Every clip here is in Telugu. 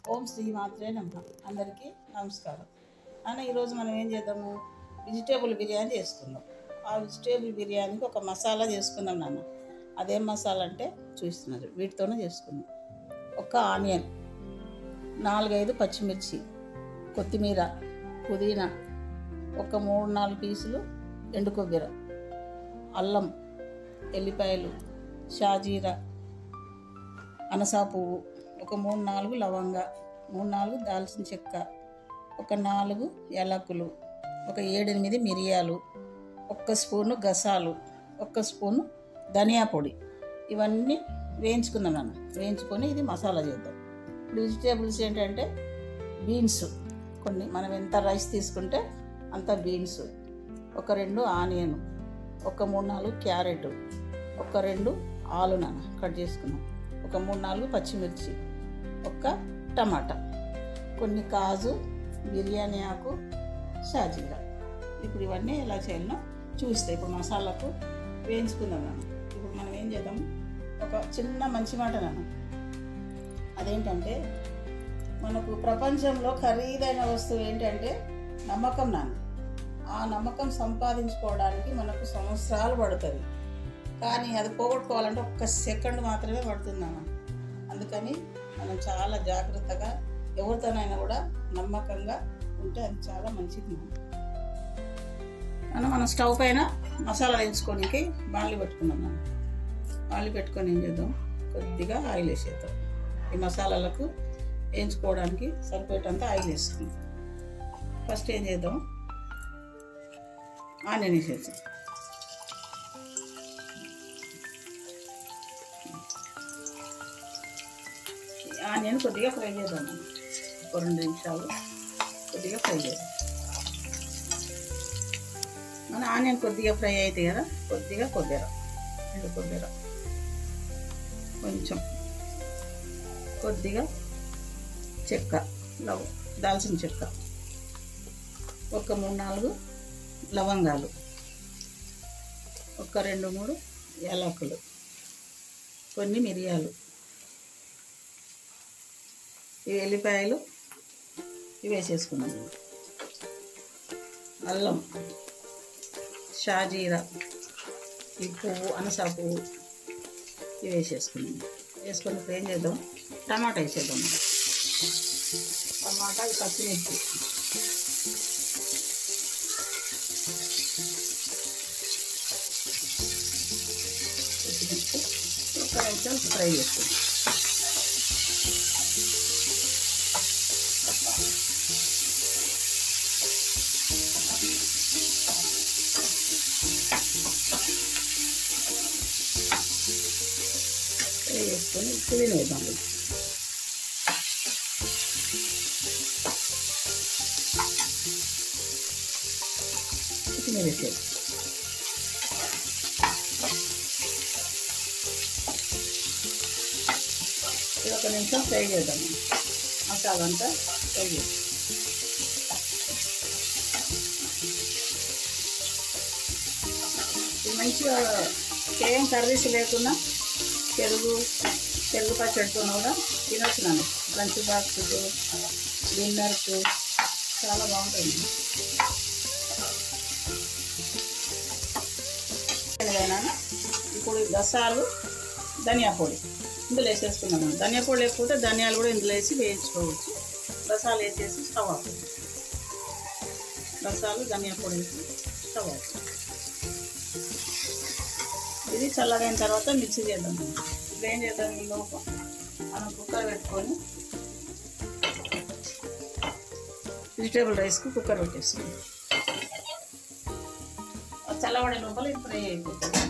ఓం శ్రీ మాత్రే నమః. అందరికీ నమస్కారం. అన్న ఈరోజు మనం ఏం చేద్దాము, వెజిటేబుల్ బిర్యానీ చేసుకుందాం. ఆ వెజిటేబుల్ బిర్యానీకి ఒక మసాలా చేసుకుందాం నాన్న. అదేం మసాలా అంటే చూస్తున్నారు, వీటితోనే చేసుకుందాం. ఒక ఆనియన్, 4-5 పచ్చిమిర్చి, కొత్తిమీర, పుదీనా, ఒక 3-4 పీసులు ఎండు కొబ్బరి, అల్లం, ఎల్లిపాయలు, షాజీరా, అనసా పువ్వు, ఒక 3-4 లవంగా, 3-4 దాల్చిన చెక్క, ఒక 4 యాలకులు, ఒక 7-8 మిరియాలు, 1 స్పూను గసాలు, 1 స్పూను ధనియా పొడి. ఇవన్నీ వేయించుకుందాం నాన్న. వేయించుకొని ఇది మసాలా చేద్దాం. ఇప్పుడు వెజిటేబుల్స్ ఏంటంటే బీన్స్ కొన్ని, మనం ఎంత రైస్ తీసుకుంటే అంత బీన్స్, ఒక 2 ఆనియన్, ఒక 3-4 క్యారెట్, ఒక 2 ఆలు నాన్న కట్ చేసుకున్నాం, ఒక 3-4 పచ్చిమిర్చి, ఒక టమాటా, కొన్ని కాజు, బిర్యానీ ఆకు, షాజీరా. ఇప్పుడు ఇవన్నీ ఎలా చేయాలనో చూస్తే ఇప్పుడు మసాలాకు వేయించుకుందాం నాన్న. ఇప్పుడు మనం ఏం చేద్దాం, ఒక చిన్న మంచి మాట నాన్న. అదేంటంటే మనకు ప్రపంచంలో ఖరీదైన వస్తువు ఏంటంటే నమ్మకం నాన్న. ఆ నమ్మకం సంపాదించుకోవడానికి మనకు సంవత్సరాలు పడుతుంది, కానీ అది పోగొట్టుకోవాలంటే 1 సెకండ్ మాత్రమే పడుతుంది నాన్న. అందుకని మనం చాలా జాగ్రత్తగా ఎవరితోనైనా కూడా నమ్మకంగా ఉంటే అది చాలా మంచిది. మనం స్టవ్ పైన మసాలా వేయించుకోనికి బాణలి పెట్టుకున్నాం. బాణలి పెట్టుకొని ఏం చేద్దాం, కొద్దిగా ఆయిల్ వేసేద్దాం. ఈ మసాలాలకు వేయించుకోవడానికి సరిపోయేటంత ఆయిల్ వేసుకుందాం. ఫస్ట్ ఏం చేద్దాం, ఆనియన్ వేసేద్దాం. ఆనియన్ కొద్దిగా ఫ్రై చేద్దాం. ఒక 2 నిమిషాలు కొద్దిగా ఫ్రై చేద్దాం. మన ఆనియన్ కొద్దిగా ఫ్రై అయితే కదా, కొద్దిగా కొబ్బరి, ఎండు కొబ్బరి, కొంచెం కొద్దిగా చెక్క, దాల్చిన చెక్క, ఒక 3-4 లవంగాలు, ఒక 2-3 యాలకులు, కొన్ని మిరియాలు, ఈ ఎల్లిపాయలు ఇవి వేసేసుకున్నాం. అల్లం, షాజీరా, ఈ పువ్వు, అనసా పువ్వు ఇవి వేసేసుకున్నాం. వేసుకొని ఇప్పుడు ఏం చేద్దాం, టమాటా వేసేద్దాం. టమాటా, పచ్చిమిర్చి, ఒక నిమిషం ఫ్రై చేసుకుందాం. వేసుకొని పుదీనా వేద్దాం. కొత్తిమీర వేసేది. ఇది 1 నిమిషం ఫ్రై చేద్దాం. మసాలా అంతా ఫ్రై చేద్దాం. ఇది మంచిగా ఏం కర్రీస్ లేకుండా పెరుగు పచ్చడితో కూడా తినొచ్చు నాన్న. లంచ్ బాక్స్కు, డిన్నర్కు చాలా బాగుంటుంది. ఇప్పుడు గసాలు, ధనియా పొడి ఇందులో వేసేసుకున్నాము. ధనియా పొడి లేకపోతే ధనియాలు కూడా ఇందులో వేసి వేయించుకోవచ్చు. గసాలు వేసేసి స్టవ్ ఆఫ్. గసాలు, ధనియా పొడి వేసి స్టవ్ ఆఫ్. ఇది చల్లగైన తర్వాత మిక్సీ చేద్దాం. ఇప్పుడు ఏం చేద్దాం, ఈ లోపు మనం కుక్కర్ పెట్టుకొని వెజిటేబుల్ రైస్కి కుక్కర్ పెట్టేసుకుందాం. చల్లబడే లోపల ఇది ఫ్రై అయిపోతుంది.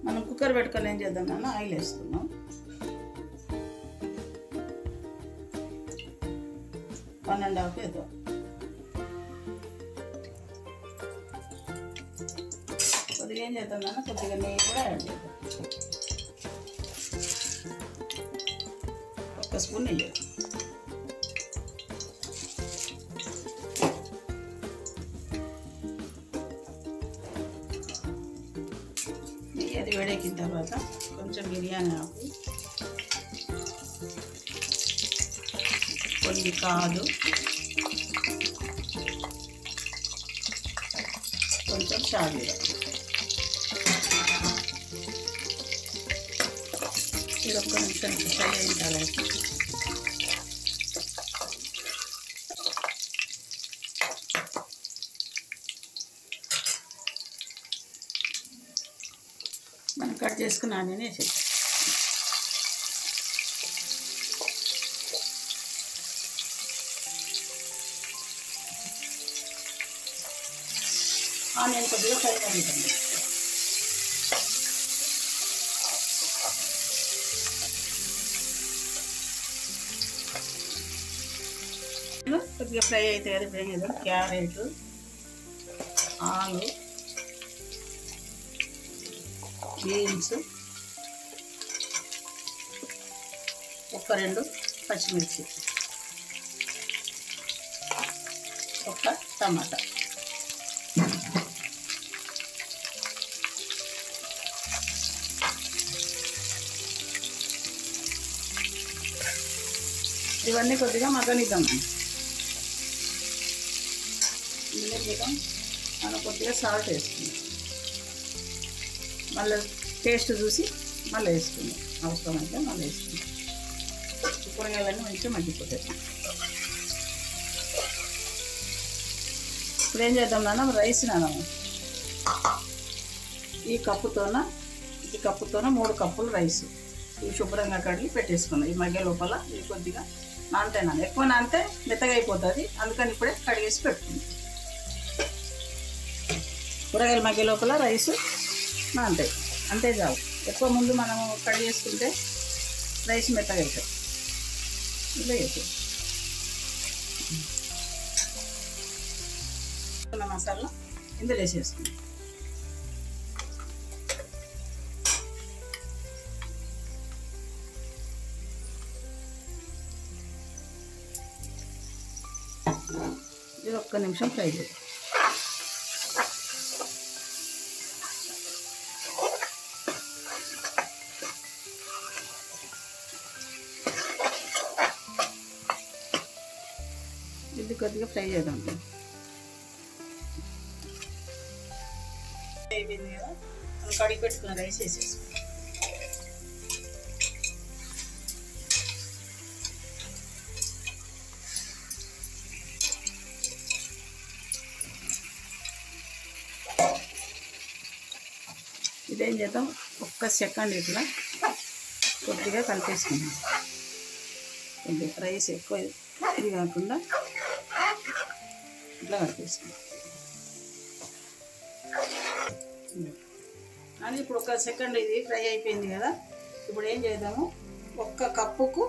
మనం కుక్కర్ పెట్టుకొని ఏం చేద్దాం నాన్న, ఆయిల్ వేసుకున్నాం. 1.5 వేద్దాం. కొద్దిగా ఏం చేద్దాం నాన్న, కొద్దిగా నెయ్యి కూడా యాడ్ చేద్దాం. 1 స్పూన్ నెయ్యి. నెయ్యి అది వేడెక్కిన తర్వాత కొంచెం బిర్యానీ ఆకు, కొన్ని కాదు, కొంచెం షాజీరా. ఇది ఒక్క నిమిషం ఫ్రై అయిన తర్వాత మనం కట్ చేసుకున్న ఆనియన్ వేసేది. ఆనియన్ కొద్దిగా ఫ్రై అవుతుంది. కొద్దిగా ఫ్రై అయితే కదా ఇప్పుడు ఏం చేద్దాం, క్యారెట్, ఆలు, బీన్స్, ఒక 2 పచ్చిమిర్చి, ఒక టమాటా, ఇవన్నీ కొద్దిగా మగ్గనిద్దాం. ఇందులో మనం కొద్దిగా సాల్ట్ వేసుకుందాం, మళ్ళీ టేస్ట్ చూసి మళ్ళీ వేసుకుందాం, అవసరం అయితే మళ్ళీ వేసుకుందాం. కూరగాయలన్నీ మంచిగా మగ్గిపోతాయి. ఇప్పుడు ఏం చేద్దాం నాన్న, రైస్ నాన్న ఈ కప్పుతోన 3 కప్పులు రైస్ ఇవి శుభ్రంగా కడిగి పెట్టేసుకున్నాం. ఈ మధ్య లోపల ఇవి కొద్దిగా నానితే ఎక్కువ నానితే మెత్తగా అయిపోతుంది, అందుకని ఇప్పుడే కడిగేసి పెట్టుకుందాం. కూరగాయల మధ్య లోపల రైస్ నానితాయి, అంతే చాలు. ఎక్కువ ముందు మనం కడిగేసుకుంటే రైస్ మెత్తగా అవుతాయి. ఇలా వేసి మసాలా ఇందులో వేసేసుకుందాం. ఇది ఒక్క నిమిషం ఫ్రై చేయాలి. ఇది కొద్దిగా ఫ్రై చేద్దాం. అయిపోయింది కదా, మనం కడిగి పెట్టుకున్న రైస్ వేసేసుకుంటాం. ఇదేం చేద్దాం, ఒక్క సెకండ్ ఇట్లా కొద్దిగా కలిపేసుకుందాం. కొద్దిగా రైస్ ఎక్కువ ఇది కాకుండా ఇట్లా కలిపేసుకుందాం. అని ఇప్పుడు ఒక సెకండ్ ఇది ఫ్రై అయిపోయింది కదా. ఇప్పుడు ఏం చేద్దాము, ఒక్క కప్పుకు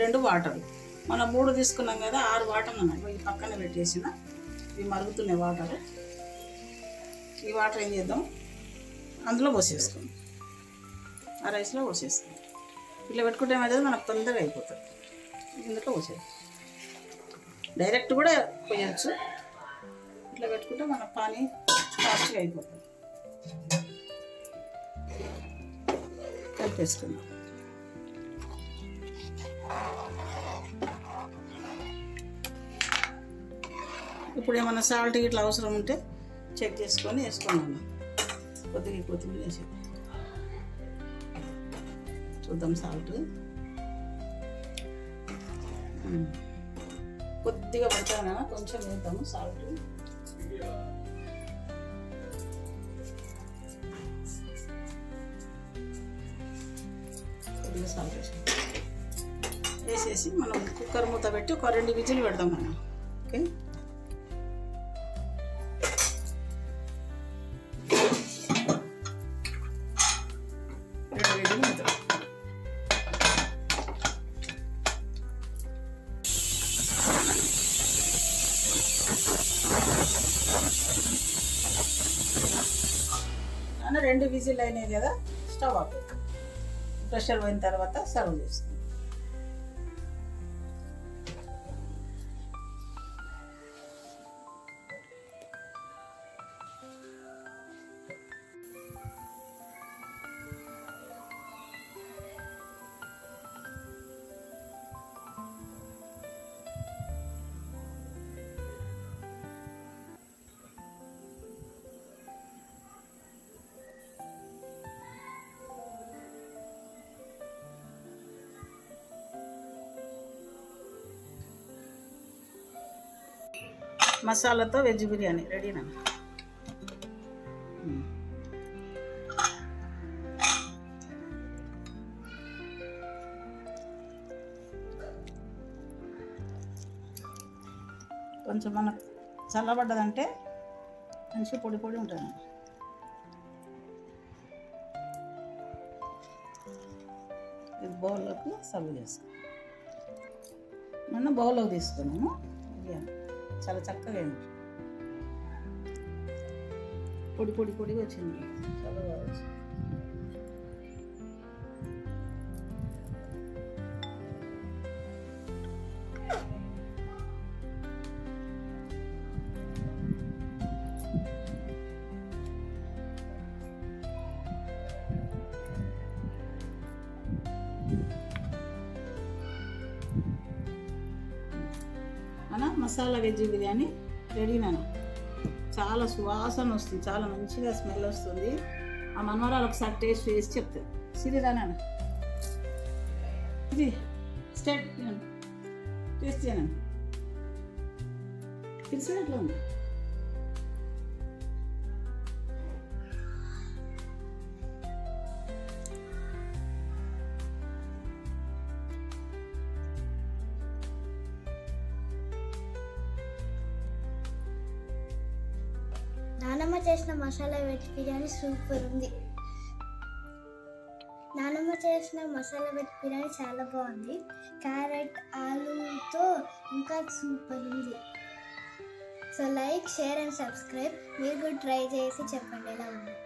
2 వాటర్లు, మనం 3 తీసుకున్నాం కదా, 6 వాటర్లు ఉన్నాయి. ఇవి పక్కన పెట్టేసిన ఇవి మరుగుతున్నాయి వాటర్. ఈ వాటర్ ఏం చేద్దాం, అందులో పోసేసుకుందాం, ఆ రైస్లో పోసేసుకుందాం. ఇట్లా పెట్టుకుంటే ఏమవుతుంది, మనకు తొందరగా అయిపోతుంది. ఇందులో పోసేది డైరెక్ట్ కూడా పోయచ్చు, ఇట్లా పెట్టుకుంటే మన పని ఫాస్ట్గా అయిపోతుంది. కలిపేసుకుందాం. ఇప్పుడు ఏమన్నా సాల్ట్ ఇట్లా అవసరం ఉంటే చెక్ చేసుకొని వేసుకున్నాను. కొద్దిగా కొత్తిమీర వేసి చూద్దాం. సాల్ట్ కొద్దిగా పడతానా, కొంచెం వేద్దాము సాల్ట్. కొద్దిగా సాల్ట్ వేసేసి మనం కుక్కర్ మూత పెట్టి ఒక 2 విజిల్ పెడదాం మనం. ఓకే, అన్న 2 విజిల్ అయినాయి కదా, స్టవ్ ఆఫ్. ప్రెషర్ పోయిన తర్వాత సర్వ్ చేస్తాం. మసాలాతో వెజ్ బిర్యానీ రెడీనా? కొంచెం మనకు చల్లబడ్డదంటే మంచిగా పొడి పొడి ఉంటుంది. ఇది బౌల్లోకి సర్వ్ చేసుకున్నాం. మొన్న బౌల్లోకి తీసుకున్నాము బిర్యానీ. చాలా చక్కగా అయింది, పొడి పొడి పొడిగా వచ్చింది, చాలా బాగా వచ్చింది. అన్న మసాలా వెజ్ బిర్యానీ రెడీనా? చాలా సువాసన వస్తుంది, చాలా మంచిగా స్మెల్ వస్తుంది. ఆ మనవరాలు ఒకసారి టేస్ట్ చేసి చెప్తారు. సిరిరానా ఇది స్టార్ట్ టేస్ట్ చేయను తెలిసినట్లు ఉంది. నానమ్మ చేసిన మసాలా వెజ్ బిర్యానీ సూపర్ ఉంది. నానమ్మ చేసిన మసాలా వెజ్ బిర్యానీ చాలా బాగుంది. క్యారెట్ ఆలూతో ఇంకా సూపర్ ఉంది. So like, share and subscribe. మీరు కూడా ట్రై చేసి చెప్పండి ఎలా ఉంది.